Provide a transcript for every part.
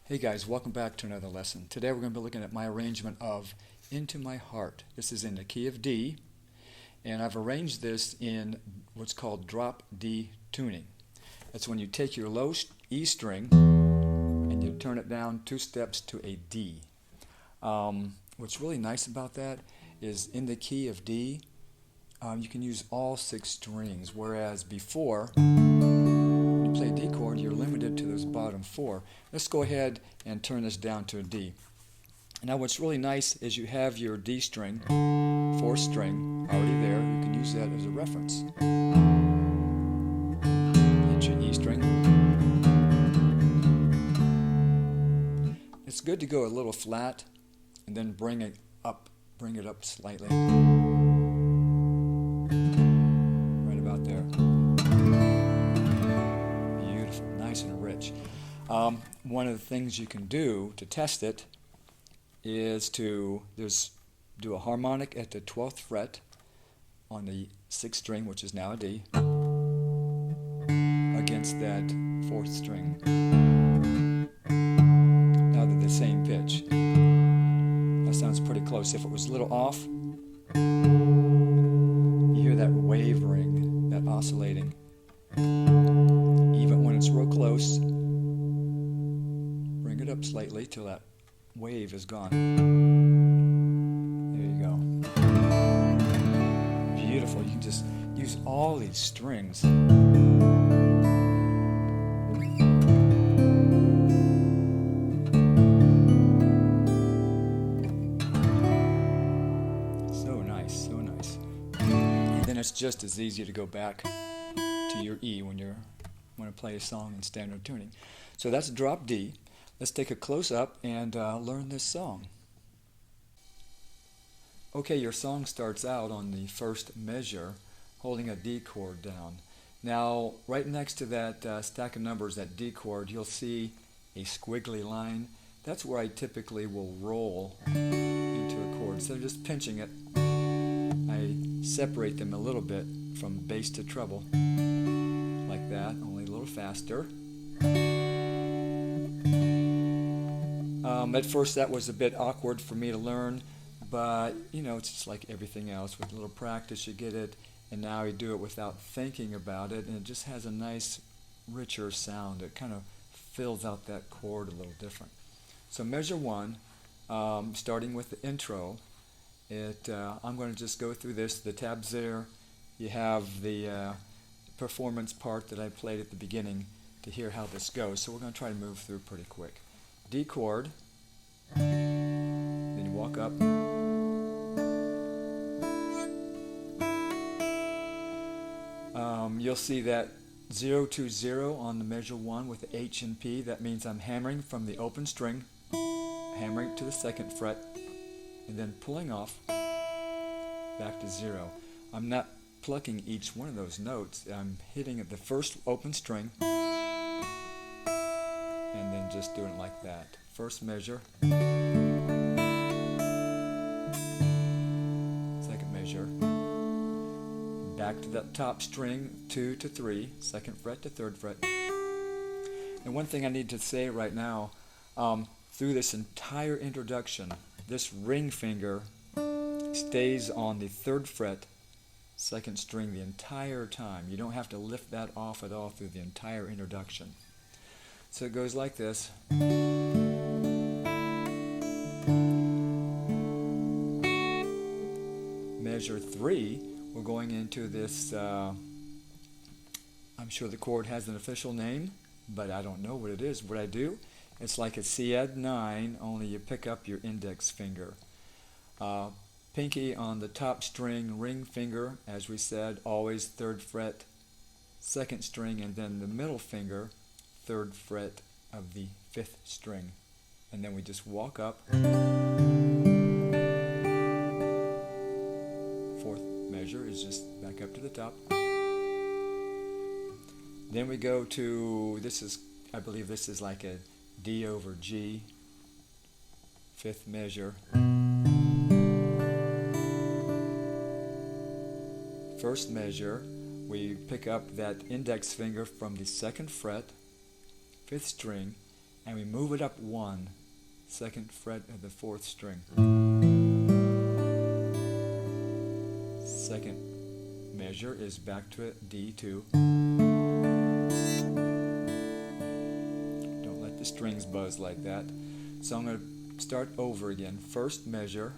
Hey guys, welcome back to another lesson. Today we're going to be looking at my arrangement of Into My Heart. This is in the key of D, and I've arranged this in what's called drop D tuning. That's when you take your low E string and you turn it down 2 steps to a D. What's really nice about that is in the key of D, you can use all 6 strings, whereas before, when you play D chord, you're limited to those bottom 4. Let's go ahead and turn this down to a D. Now what's really nice is you have your D string, 4th string, already there. You can use that as a reference. Hit your E string. It's good to go a little flat and then bring it up slightly. Right about there. Beautiful, nice and rich. One of the things you can do to test it is to do a harmonic at the 12th fret on the 6th string, which is now a D, against that 4th string. Now they're the same pitch. That sounds pretty close. If it was a little off, you hear that wavering, that oscillating. Even when it's real close, bring it up slightly till that wave is gone. There you go. Beautiful. You can just use all these strings. So nice, so nice. And then it's just as easy to go back to your E when you want to play a song in standard tuning. So that's drop D. Let's take a close-up and learn this song. Okay, your song starts out on the first measure, holding a D chord down. Now, right next to that stack of numbers, that D chord, you'll see a squiggly line. That's where I typically will roll into a chord. Instead of just pinching it, I separate them a little bit from bass to treble, like that, only a little faster. At first that was a bit awkward for me to learn, but it's just like everything else. With a little practice you get it, and now you do it without thinking about it, and it just has a nice, richer sound. It kind of fills out that chord a little different. So measure 1, starting with the intro, I'm going to just go through this. The tabs there, you have the performance part that I played at the beginning to hear how this goes. So we're going to try to move through pretty quick. D chord, then you walk up. You'll see that 0 to 0 on the measure 1 with the H and P. That means I'm hammering from the open string, hammering to the 2nd fret, and then pulling off back to 0. I'm not plucking each one of those notes. I'm hitting at the first open string and then just doing it like that. First measure, second measure, back to that top string, 2 to 3, 2nd fret to 3rd fret. And one thing I need to say right now, through this entire introduction, this ring finger stays on the 3rd fret, 2nd string the entire time. You don't have to lift that off at all through the entire introduction. So it goes like this. Measure 3, we're going into this, I'm sure the chord has an official name, but I don't know what it is. What I do, it's like a C-add 9, only you pick up your index finger. Pinky on the top string, ring finger, as we said, always 3rd fret, 2nd string, and then the middle finger, 3rd fret of the 5th string. And then we just walk up. 4th measure is just back up to the top. Then we go to, I believe this is like a D over G, 5th measure. First measure, we pick up that index finger from the 2nd fret, 5th string, and we move it up 1, 2nd fret of the 4th string. 2nd measure is back to a D2. Don't let the strings buzz like that. So I'm going to start over again. First measure.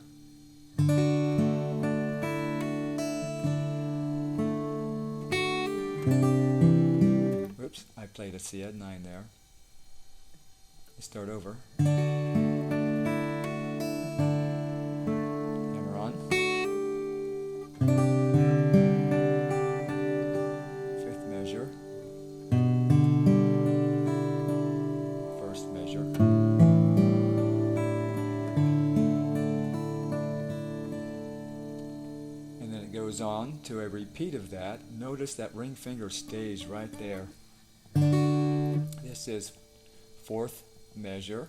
Whoops, I played a C-add 9 there. Let's start over. Hammer on. 5th measure. First measure. And then it goes on to a repeat of that. Notice that ring finger stays right there. This is 4th measure.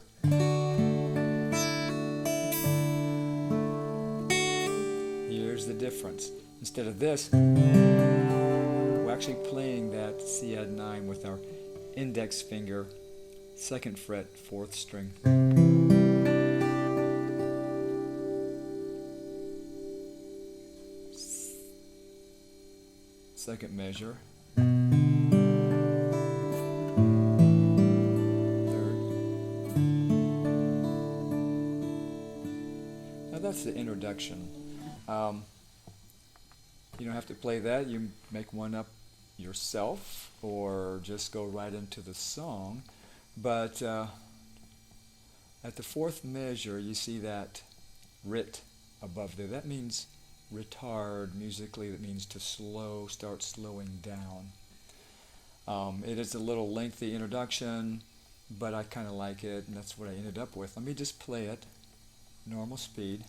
Here's the difference. Instead of this, we're actually playing that C-add 9 with our index finger, 2nd fret, 4th string. 2nd measure. 3rd. Now that's the introduction. You don't have to play that. You make one up yourself or just go right into the song. But at the 4th measure, you see that rit above there. That means retard. Musically, that means to slow, start slowing down. It is a little lengthy introduction, but I kind of like it, and that's what I ended up with. Let me just play it, normal speed.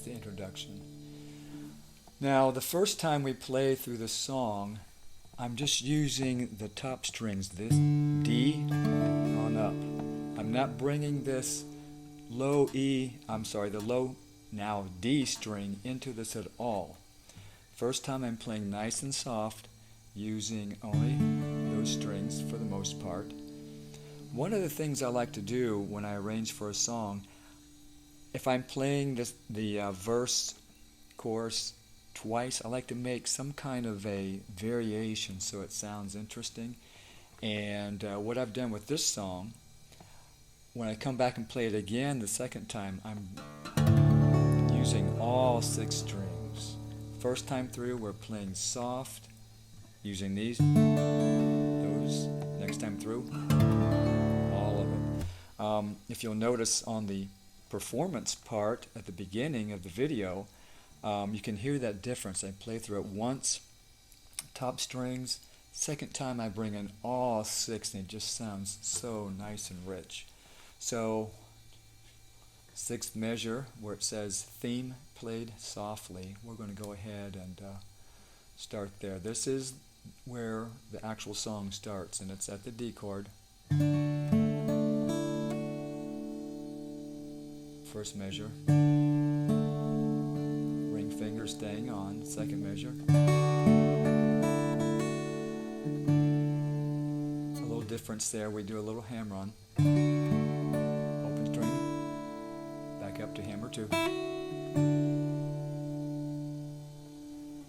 The introduction. Now, the first time we play through the song, I'm just using the top strings, this D on up. I'm not bringing this low E, the low now D string into this at all. First time I'm playing nice and soft, using only those strings for the most part. One of the things I like to do when I arrange for a song, if I'm playing the verse, chorus twice, I like to make some kind of a variation so it sounds interesting. And what I've done with this song, when I come back and play it again the second time, I'm using all 6 strings. First time through, we're playing soft, using those. Next time through, all of it. If you'll notice on the performance part at the beginning of the video, you can hear that difference. I play through it once, top strings. Second time I bring in all 6, and it just sounds so nice and rich. So, 6th measure where it says theme played softly, we're going to go ahead and start there. This is where the actual song starts, and it's at the D chord. First measure. Ring finger staying on, second measure. A little difference there, we do a little hammer on. Open string, back up to hammer 2.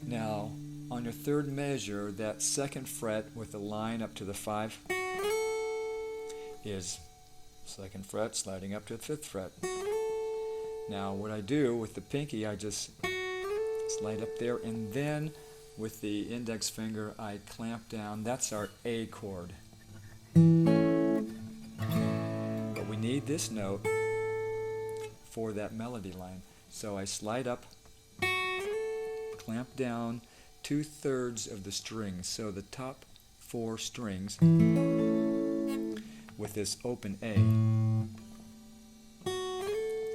Now, on your 3rd measure, that 2nd fret with the line up to the 5 is 2nd fret sliding up to the 5th fret. Now what I do with the pinky, I just slide up there, and then with the index finger I clamp down. That's our A chord. But we need this note for that melody line. So I slide up, clamp down 2/3 of the strings. So the top 4 strings with this open A.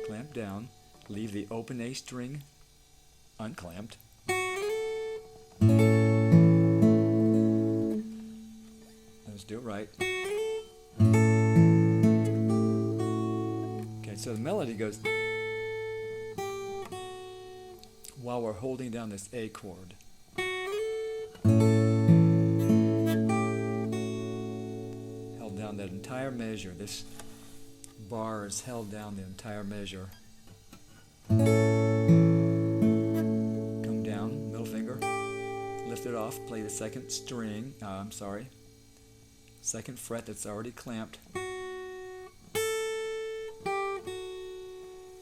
Clamp down, leave the open A string unclamped. Let's do it right. Okay, so the melody goes while we're holding down this A chord. Held down that entire measure. This bar is held down the entire measure. Come down, middle finger, lift it off, play the 2nd string, 2nd fret that's already clamped.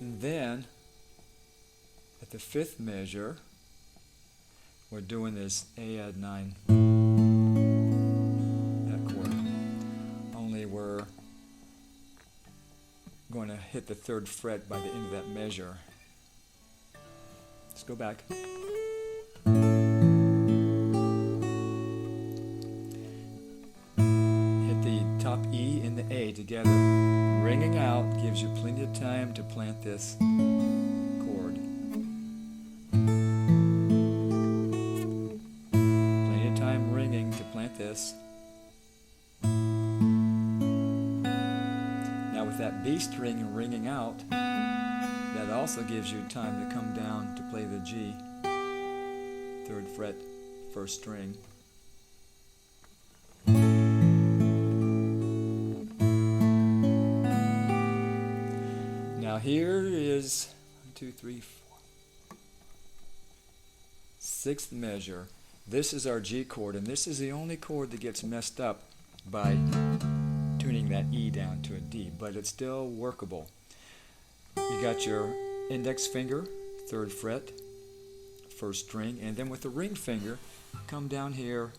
And then, at the 5th measure, we're doing this A add 9, that chord. Only we're going to hit the 3rd fret by the end of that measure. Let's go back. Hit the top E and the A together. Ringing out gives you plenty of time to plant this chord. Plenty of time ringing to plant this. Now with that B string ringing out, that also gives you time to come down to play the G, 3rd fret, 1st string. Now here is 1, 2, 3, 4, 6th measure. This is our G chord, and this is the only chord that gets messed up by tuning that E down to a D, but it's still workable. You got your index finger, 3rd fret, 1st string, and then with the ring finger, come down here,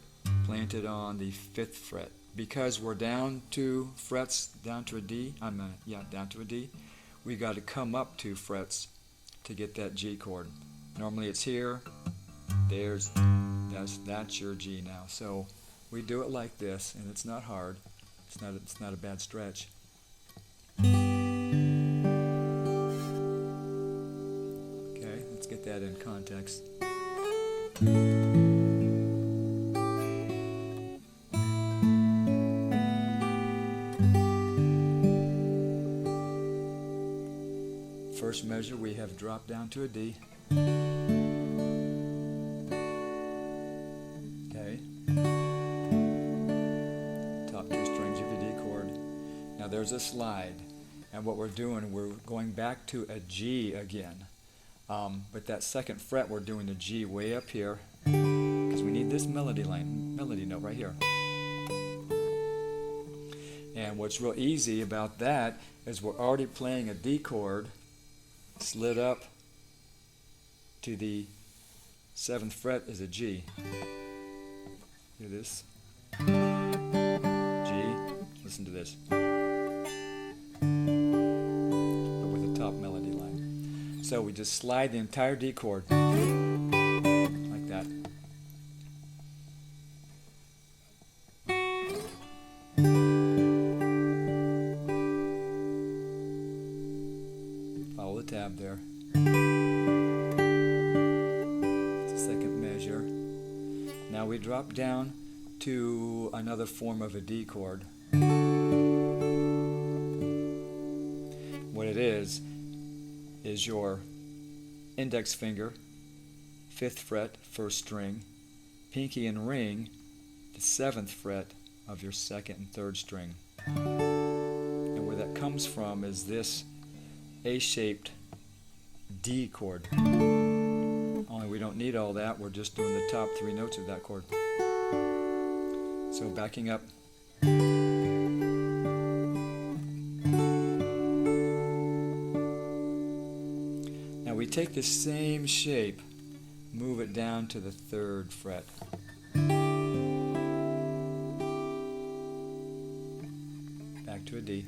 plant it on the 5th fret. Because we're down 2 frets, down to a D, down to a D, we got to come up 2 frets to get that G chord. Normally it's here, that's your G now. So we do it like this, and it's not hard. It's not a bad stretch. Okay, let's get that in context. first measure we have dropped down to a D. Okay. Top two strings of your D chord. Now there's a slide, and what we're doing, we're going back to a G again. But that second fret, we're doing the G way up here, because we need this melody note right here. And what's real easy about that is we're already playing a D chord slid up to the 7th fret is a G. Hear this? G. Listen to this. But with a top melody line. So we just slide the entire D chord like that. Follow the tab there. It's the second measure. Now we drop down to another form of a D chord. What it is your index finger, 5th fret, 1st string, pinky and ring, the 7th fret of your 2nd and 3rd string. And where that comes from is this A-shaped D chord. Only we don't need all that, we're just doing the top 3 notes of that chord. So backing up. Now we take the same shape, move it down to the 3rd fret. Back to a D.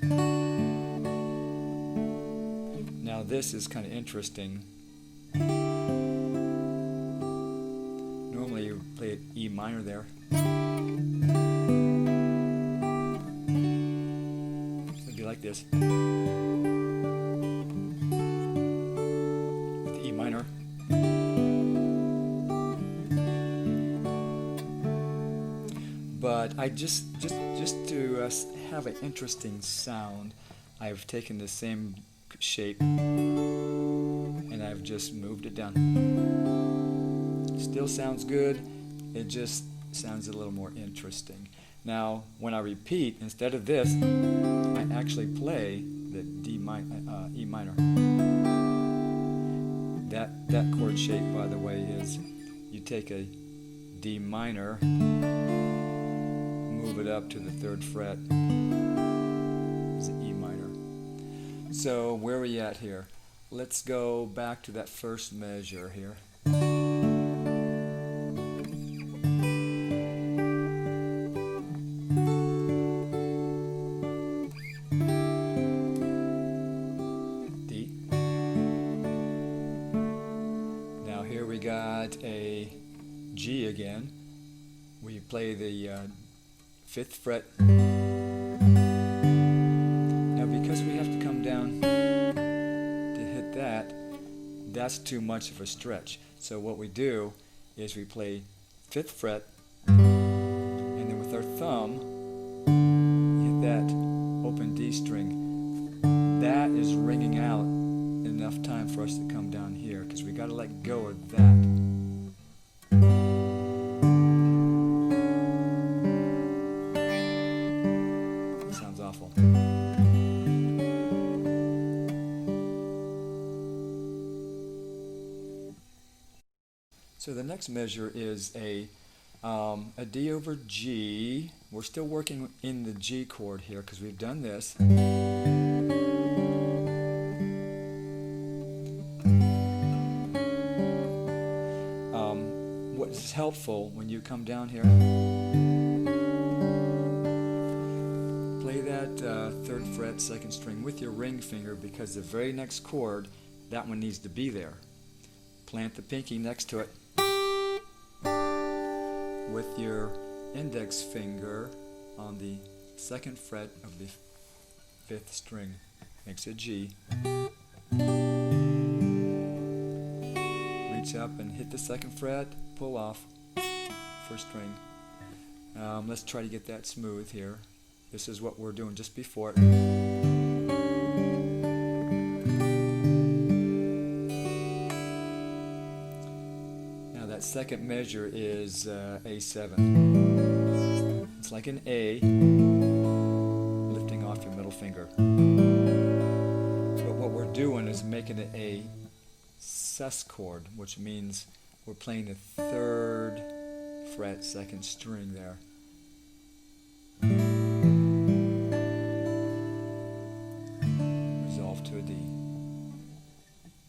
Now this is kind of interesting. Normally you play it E minor there. It'd be like this. With the E minor. But I just to have an interesting sound, I've taken the same shape and I've just moved it down. Still sounds good, it just sounds a little more interesting. Now when I repeat, instead of this, I actually play the E minor. That chord shape, by the way, is you take a D minor, move it up to the 3rd fret. It's an E minor. So where are we at here? Let's go back to that first measure here. D. Now here we got a G again. We play the 5th fret. Now because we have to come down to hit that, that's too much of a stretch. So what we do is we play 5th fret, and then with our thumb, hit that open D string. That is ringing out enough time for us to come down here, because we got to let go of that. Sounds awful. So the next measure is a D over G. We're still working in the G chord here because we've done this. What is helpful when you come down here, play that 3rd fret, 2nd string with your ring finger, because the very next chord, that one needs to be there. Plant the pinky next to it with your index finger on the 2nd fret of the 5th string. Makes a G. Reach up and hit the 2nd fret, pull off 1st string. Let's try to get that smooth here. This is what we're doing just before it. second measure is A7. It's like an A lifting off your middle finger. But what we're doing is making it a sus chord, which means we're playing the 3rd fret, 2nd string there. Resolve to a D.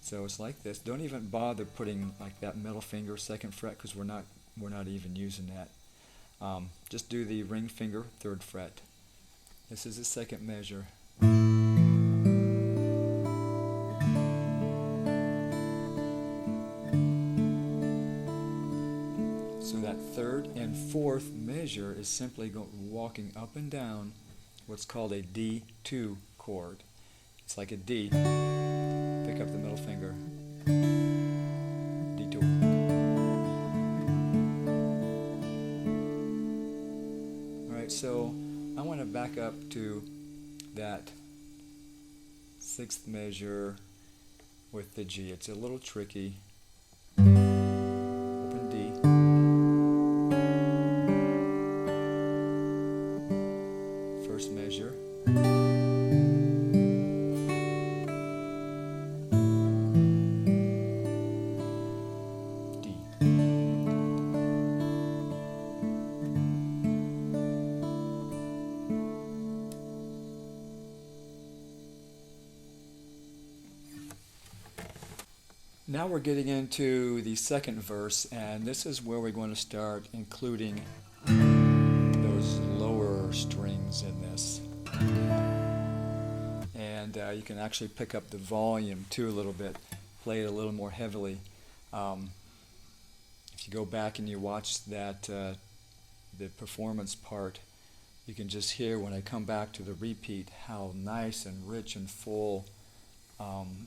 So it's like this. Don't even bother putting like that middle finger, 2nd fret, because we're not even using that. Just do the ring finger, 3rd fret. This is the 2nd measure. So that 3rd and 4th measure is simply walking up and down what's called a D2 chord. It's like a D. Pick up the middle finger. D2. Alright, so I want to back up to that 6th measure with the G. It's a little tricky. Open D. 1st measure. Now we're getting into the 2nd verse, and this is where we're going to start including those lower strings in this. And you can actually pick up the volume too a little bit, play it a little more heavily. If you go back and you watch that the performance part, you can just hear when I come back to the repeat how nice and rich and full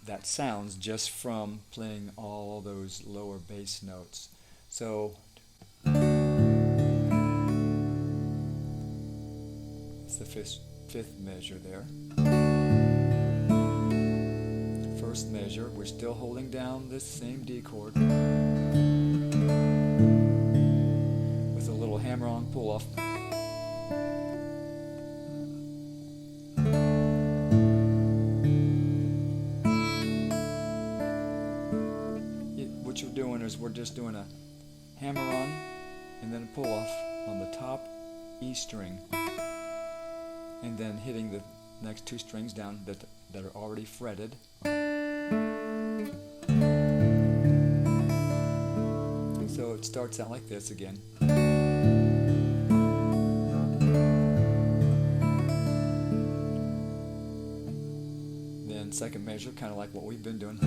that sounds just from playing all those lower bass notes. So it's the 5th measure there. 1st measure, we're still holding down this same D chord with a little hammer-on pull-off. What you're doing is we're just doing a hammer on and then a pull off on the top E string, and then hitting the next 2 strings down that are already fretted. So it starts out like this again. Then 2nd measure, kind of like what we've been doing.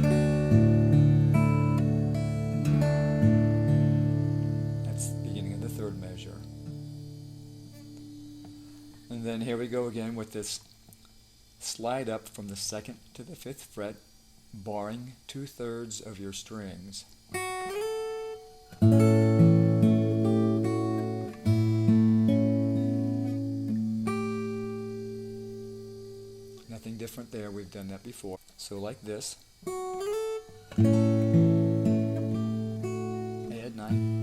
The 3rd measure. And then here we go again with this slide up from the 2nd to the 5th fret, barring 2/3 of your strings. Nothing different there, we've done that before. So like this. Add 9.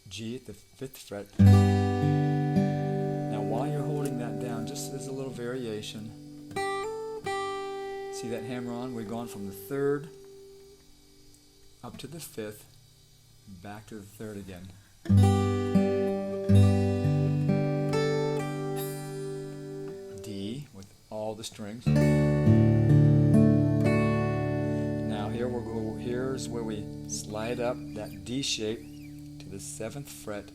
G at the 5th fret. Now while you're holding that down, just as a little variation, see that hammer on? We've gone from the 3rd up to the 5th, back to the 3rd again. D with all the strings. Now here's where we slide up that D shape to the 7th fret,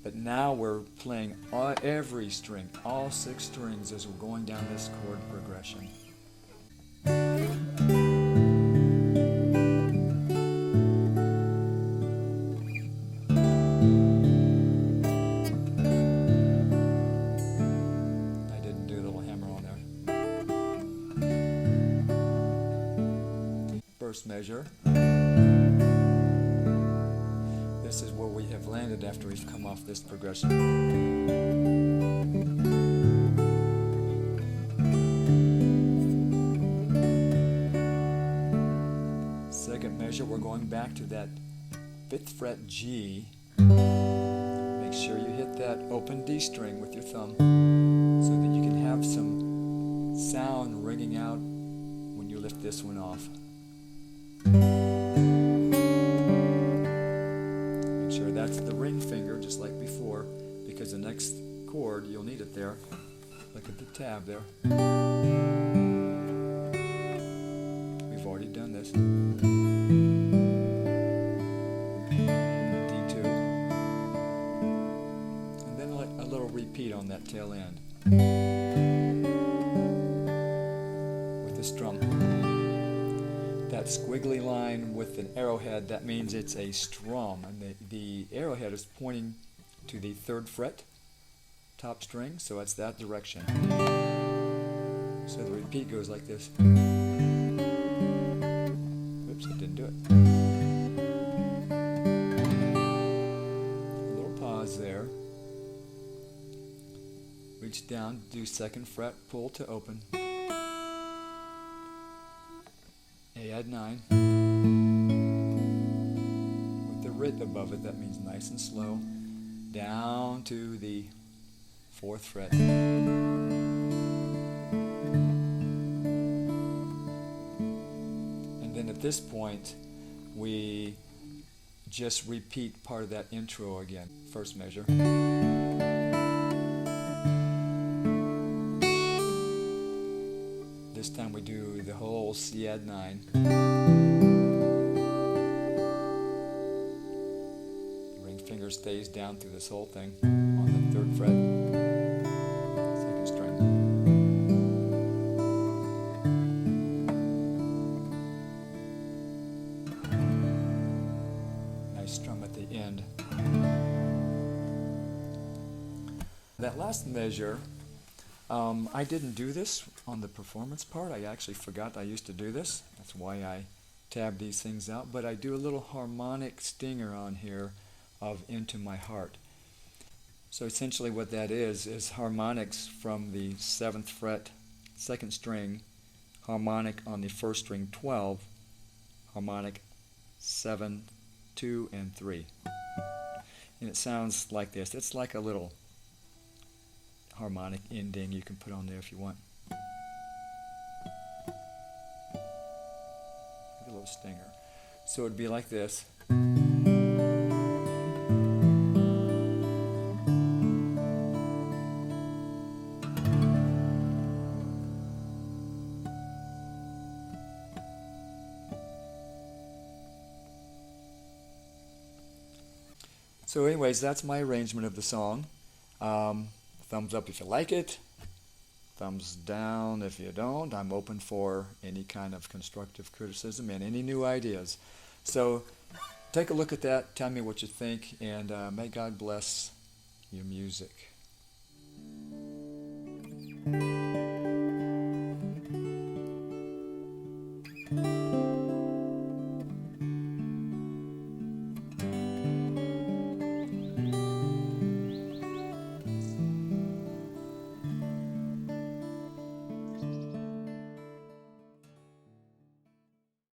but now we're playing every string, all 6 strings as we're going down this chord progression. I didn't do the little hammer on there. 1st measure. This is where we have landed after we've come off this progression. going back to that 5th fret G. Make sure you hit that open D string with your thumb so that you can have some sound ringing out when you lift this one off. Make sure that's the ring finger, just like before, because the next chord, you'll need it there. Look at the tab there. We've already done this. D2. And then a little repeat on that tail end. With the strum. That squiggly line with an arrowhead, that means it's a strum. And the arrowhead is pointing to the 3rd fret. Top string, so it's that direction. So the repeat goes like this. Oops, I didn't do it. A little pause there. Reach down, do 2nd fret, pull to open. A add 9. With the writ above it, that means nice and slow. Down to the 4th fret. And then at this point, we just repeat part of that intro again. First measure. This time we do the whole C add 9. The ring finger stays down through this whole thing on the 3rd fret. 2nd string. Nice strum at the end. That last measure, I didn't do this on the performance part. I actually forgot I used to do this. That's why I tab these things out. But I do a little harmonic stinger on here of Into My Heart. So essentially what that is harmonics from the 7th fret, 2nd string, harmonic on the 1st string 12, harmonic 7, 2, and 3. And it sounds like this. It's like a little harmonic ending you can put on there if you want. Like a little stinger. So it'd be like this. So anyways, that's my arrangement of the song. Thumbs up if you like it. Thumbs down if you don't. I'm open for any kind of constructive criticism and any new ideas. So take a look at that. Tell me what you think. And may God bless your music.